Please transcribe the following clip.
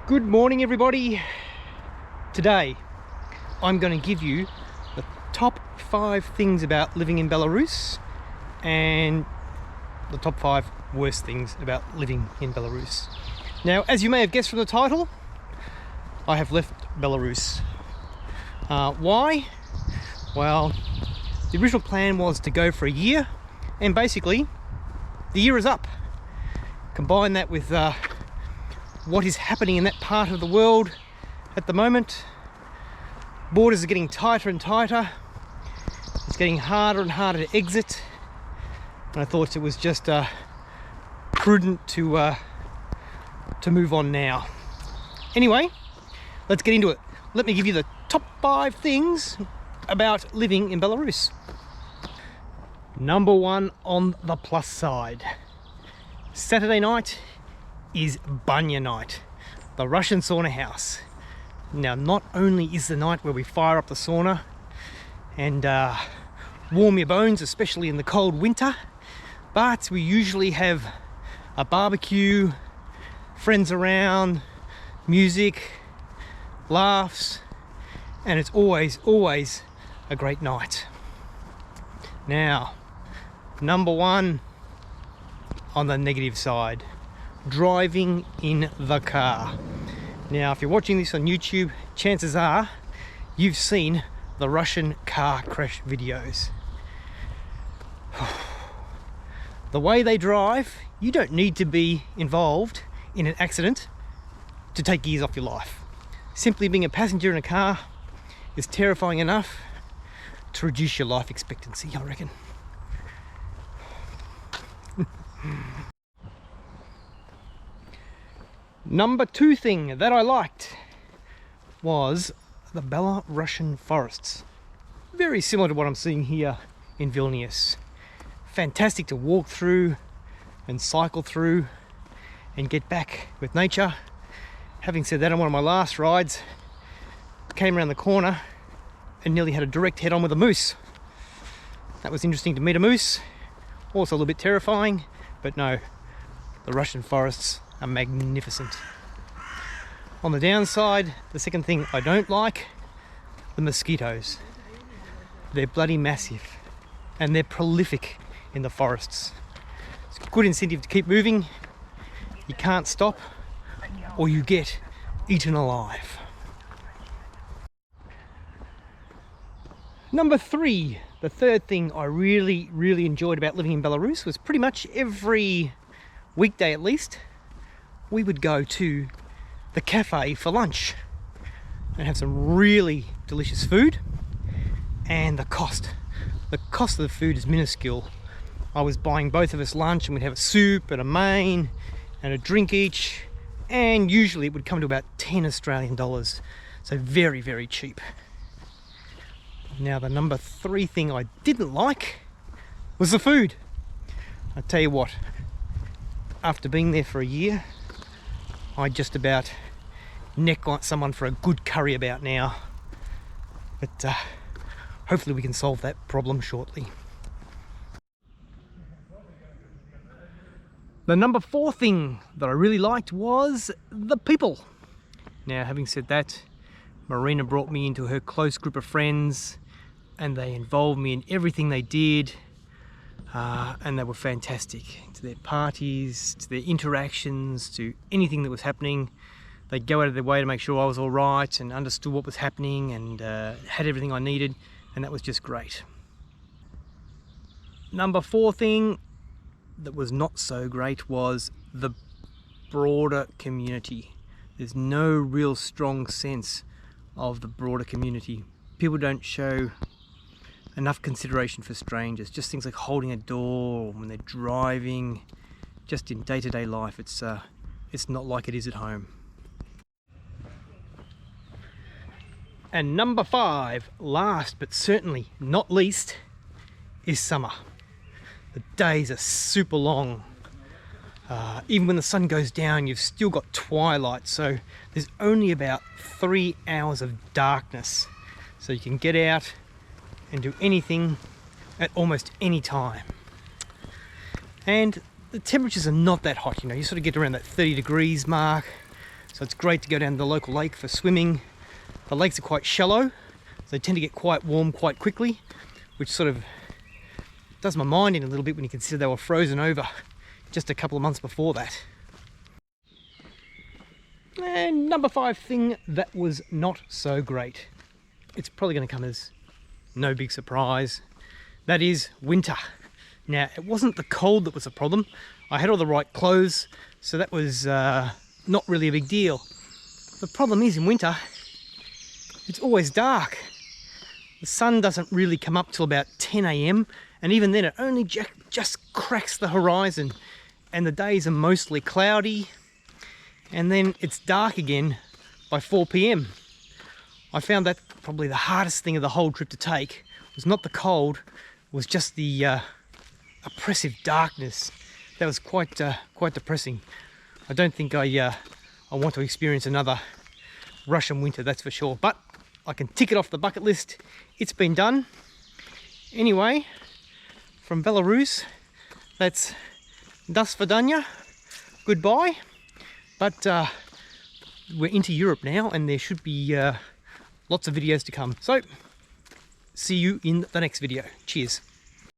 Good morning, everybody. Today I'm going to give you the top 5 things about living in Belarus and the top 5 worst things about living in Belarus. Now, as you may have guessed from the title, I have left Belarus. Why? Well, the original plan was to go for a year, and basically the year is up. Combine that with what is happening in that part of the world at the moment. Borders are getting tighter and tighter. It's getting harder and harder to exit. And I thought it was just prudent to move on now. Anyway, let's get into it. Let me give you the top 5 things about living in Belarus. Number 1 on the plus side. Saturday night is Bunya Night, the Russian sauna house. Now, not only is the night where we fire up the sauna and warm your bones, especially in the cold winter, but we usually have a barbecue, friends around, music, laughs, and it's always a great night. Now, number 1 on the negative side, driving in the car. Now, if you're watching this on YouTube, chances are you've seen the Russian car crash videos. The way they drive, you don't need to be involved in an accident to take years off your life. Simply being a passenger in a car is terrifying enough to reduce your life expectancy, I reckon. Number 2 thing that I liked was the Belarusian forests. Very similar to what I'm seeing here in Vilnius. Fantastic to walk through and cycle through and get back with nature. Having said that, on one of my last rides, came around the corner and nearly had a direct head-on with a moose. That was interesting to meet a moose. Also a little bit terrifying, but no, the Russian forests are magnificent. On the downside, the second thing I don't like, the mosquitoes. They're bloody massive and they're prolific in the forests. It's a good incentive to keep moving. You can't stop or you get eaten alive. Number 3, the third thing I really enjoyed about living in Belarus was pretty much every weekday at least, we would go to the cafe for lunch and have some really delicious food. And the cost of the food is minuscule. I was buying both of us lunch and we'd have a soup and a main and a drink each, and usually it would come to about 10 Australian dollars, so very cheap. Now, the number 3 thing I didn't like was the food. I tell you what, after being there for a year, I just about neck someone for a good curry about now. But hopefully we can solve that problem shortly. The number 4 thing that I really liked was the people. Now, having said that, Marina brought me into her close group of friends and they involved me in everything they did. And they were fantastic. To their parties, to their interactions, to anything that was happening. They'd go out of their way to make sure I was all right and understood what was happening and had everything I needed, and that was just great. Number 4 thing that was not so great was the broader community. There's no real strong sense of the broader community. People don't show enough consideration for strangers, just things like holding a door when they're driving. Just in day-to-day life, it's not like it is at home. And number 5, last but certainly not least, is summer. The days are super long. Even when the sun goes down, you've still got twilight, so there's only about 3 hours of darkness, so you can get out and do anything at almost any time. And the temperatures are not that hot, you know, you sort of get around that 30 degrees mark, So it's great to go down to the local lake for swimming. The lakes are quite shallow, so they tend to get quite warm quite quickly, which sort of does my mind in a little bit when you consider they were frozen over just a couple of months before that. And number 5 thing that was not so great. It's probably going to come as no big surprise. That is winter. Now, it wasn't the cold that was the problem. I had all the right clothes, so that was not really a big deal. The problem is in winter, it's always dark. The sun doesn't really come up till about 10 AM, and even then it only just cracks the horizon, and the days are mostly cloudy, and then it's dark again by 4 PM. I found that probably the hardest thing of the whole trip to take was not the cold, was just the oppressive darkness. That was quite depressing. I don't think I want to experience another Russian winter, that's for sure. But I can tick it off the bucket list. It's been done. Anyway, from Belarus, that's das vidanya, goodbye. But we're into Europe now, and there should be lots of videos to come. So, see you in the next video. Cheers.